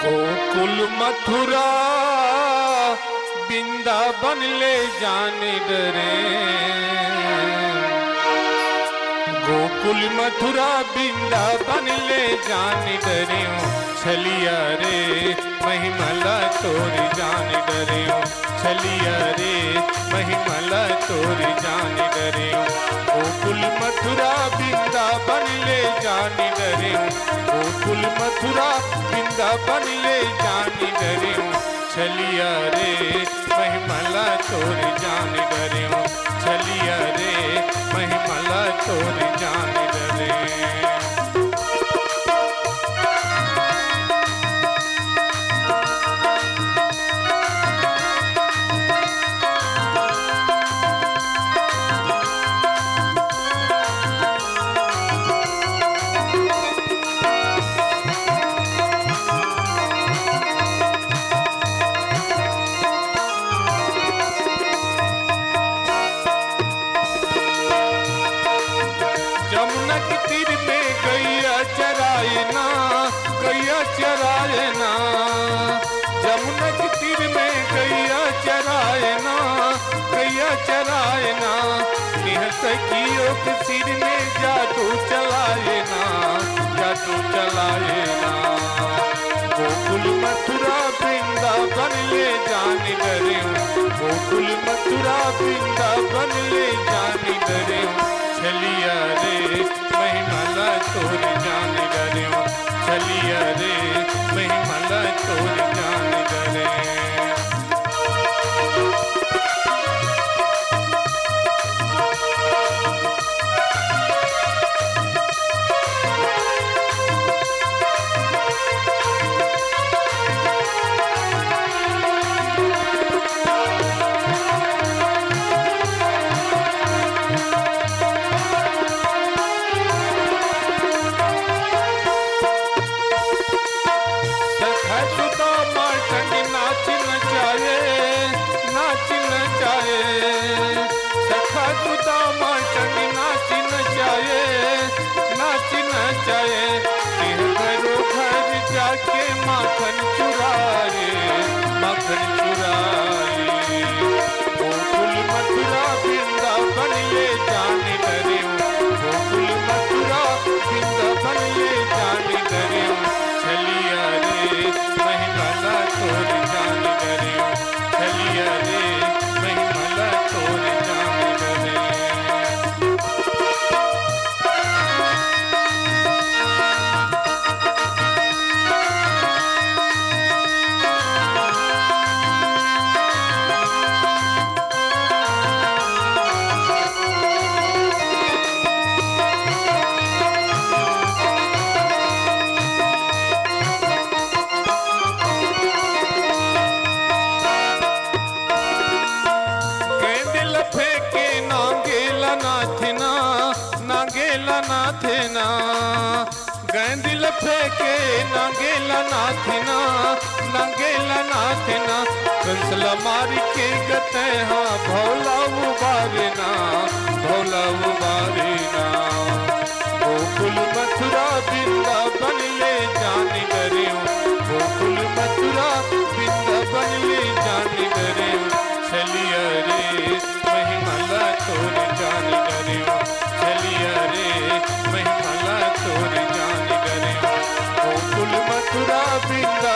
गोकुल मथुरा वृंदावन ले जाने डरे। गोकुल मथुरा वृंदावन ले जाने डरे। छलिया रे महिमला तोरी जाने डरे। छलिया रे महिमला तोरी जाने डरे। गोकुल मथुरा वृंदावन ले जाने डरे। गोकुल मथुरा वृंदावन ले जाने डरे। छलिया रे महिमला तोरी जाने डरे। छलिया रे महिमला तोरी जाने डरे। जमुना के तीर में गैया चराए ना, गैया चराए ना। जमुना के तीर में गैया चराए ना, गैया चराए ना। सखियों के सिर में जादू चलाए ना, जादू चलाए ना। गोकुल मथुरा वृंदावन ले जाने डरे। गोकुल मथुरा वृंदावन ले जाने डरे। छलिया रे महिमला तोरी जाने डरे। छलिया रे महिमला तोरी जाने डरे। जाके माखन चुराए, माखन चुराए। गोकुल मथुरा वृंदावन ले जाने डरे। गोकुल मथुरा वृंदावन ले जाने डरे। छलिया रे महिमला तोरी जाने डरे। छलिया रे महिमला तोरी जाने डरे। नागेला नाथेना गैंदिल फेंके नागेला नाथेना, नागेला नाथेना। कंसला मारी के गते हाँ भोला उबारेना, भोला उबारेना। गोकुल मथुरा वृंदावन ले जाने डरे। गोकुल मथुरा वृंदावन ले जाने डरे। छलिया रे महिमला तोरी जाने डरे। छलिया रे महिमला तोरी जाने डरे। गोकुल मथुरा वृंदावन